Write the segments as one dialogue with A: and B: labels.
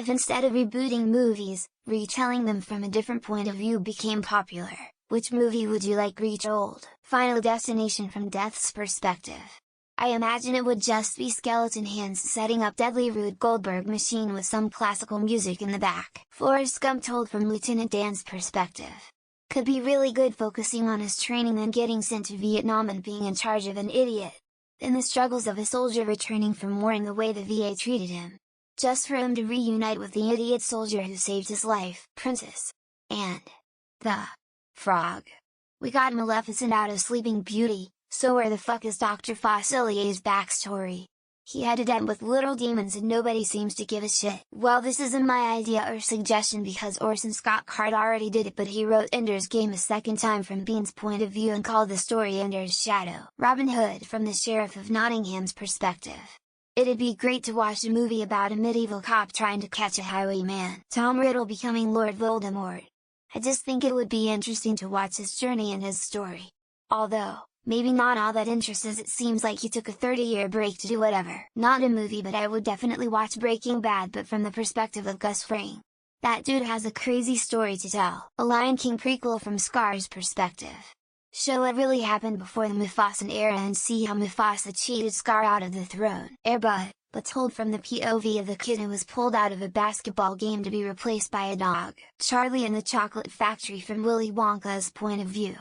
A: If instead of rebooting movies, retelling them from a different point of view became popular, which movie would you like retold? Final Destination from Death's perspective. I imagine it would just be skeleton hands setting up deadly Rube Goldberg machine with some classical music in the back. Forrest Gump told from Lieutenant Dan's perspective. Could be really good, focusing on his training and getting sent to Vietnam and being in charge of an idiot. Then the struggles of a soldier returning from war and the way the VA treated him. Just for him to reunite with the idiot soldier who saved his life. Princess. And the Frog. We got Maleficent out of Sleeping Beauty, so where the fuck is Dr. Facilier's backstory? He had to deal with little demons and nobody seems to give a shit. Well, this isn't my idea or suggestion because Orson Scott Card already did it, but he wrote Ender's Game a second time from Bean's point of view and called the story Ender's Shadow. Robin Hood from the Sheriff of Nottingham's perspective. It'd be great to watch a movie about a medieval cop trying to catch a highwayman. Tom Riddle becoming Lord Voldemort. I just think it would be interesting to watch his journey and his story. Although, maybe not all that interesting, as it seems like he took a 30-year break to do whatever. Not a movie, but I would definitely watch Breaking Bad, but from the perspective of Gus Fring. That dude has a crazy story to tell. A Lion King prequel from Scar's perspective. Show what really happened before the Mufasa era and see how Mufasa cheated Scar out of the throne. Air Bud, but told from the POV of the kid who was pulled out of a basketball game to be replaced by a dog. Charlie and the Chocolate Factory from Willy Wonka's point of view.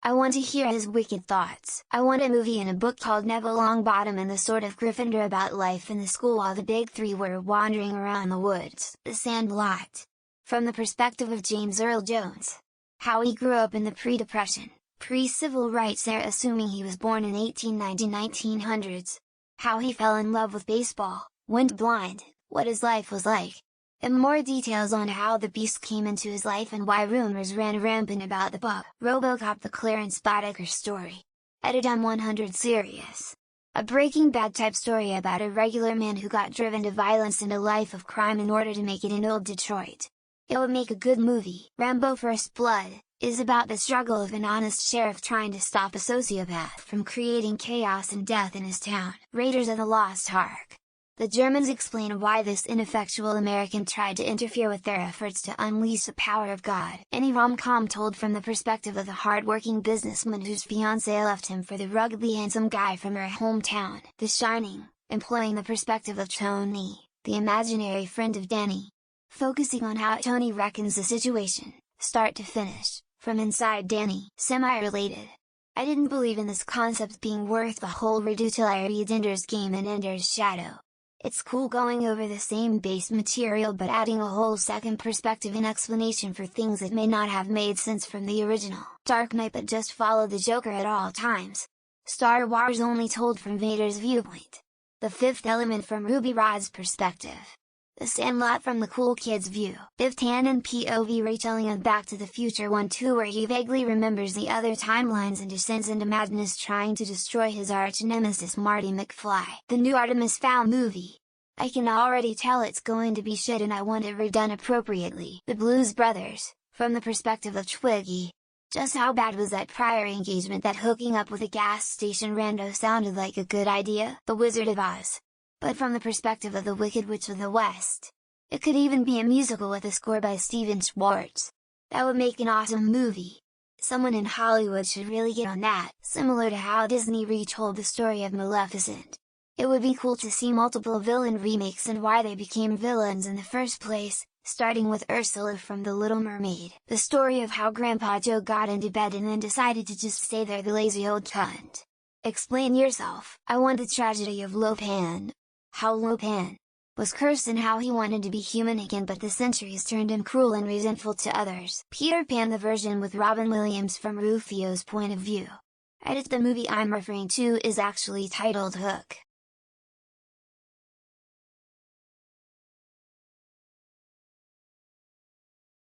A: I want to hear his wicked thoughts. I want a movie and a book called Neville Longbottom and the Sword of Gryffindor about life in the school while the big three were wandering around the woods. The Sandlot. From the perspective of James Earl Jones. How he grew up in the pre-Depression, pre-civil rights era, assuming he was born in 1900s. How he fell in love with baseball, went blind, what his life was like. And more details on how the Beast came into his life and why rumors ran rampant about the pup. RoboCop, the Clarence Boddicker story. Edit M100 series. A Breaking Bad type story about a regular man who got driven to violence and a life of crime in order to make it in old Detroit. It would make a good movie. Rambo First Blood is about the struggle of an honest sheriff trying to stop a sociopath from creating chaos and death in his town. Raiders of the Lost Ark. The Germans explain why this ineffectual American tried to interfere with their efforts to unleash the power of God. Any rom-com told from the perspective of the hard-working businessman whose fiancée left him for the ruggedly handsome guy from her hometown. The Shining, employing the perspective of Tony, the imaginary friend of Danny. Focusing on how Tony reckons the situation, start to finish, from inside Danny. Semi-related. I didn't believe in this concept being worth the whole redo till I read Ender's Game and Ender's Shadow. It's cool going over the same base material but adding a whole second perspective and explanation for things that may not have made sense from the original. Dark Knight, but just follow the Joker at all times. Star Wars only told from Vader's viewpoint. The Fifth Element from Ruby Rod's perspective. The Sandlot from the cool kid's view. Biff Tannen POV retelling of Back to the Future 1-2 where he vaguely remembers the other timelines and descends into madness trying to destroy his arch nemesis Marty McFly. The new Artemis Fowl movie. I can already tell it's going to be shit and I want it redone appropriately. The Blues Brothers, from the perspective of Twiggy. Just how bad was that prior engagement that hooking up with a gas station rando sounded like a good idea? The Wizard of Oz. But from the perspective of the Wicked Witch of the West. It could even be a musical with a score by Steven Schwartz. That would make an awesome movie. Someone in Hollywood should really get on that, similar to how Disney retold the story of Maleficent. It would be cool to see multiple villain remakes and why they became villains in the first place, starting with Ursula from The Little Mermaid. The story of how Grandpa Joe got into bed and then decided to just stay there, the lazy old cunt. Explain yourself. I want the tragedy of Lopan. How Lopan was cursed and how he wanted to be human again, but the centuries turned him cruel and resentful to others. Peter Pan, the version with Robin Williams from Rufio's point of view. Edit, the movie I'm referring to is actually titled Hook.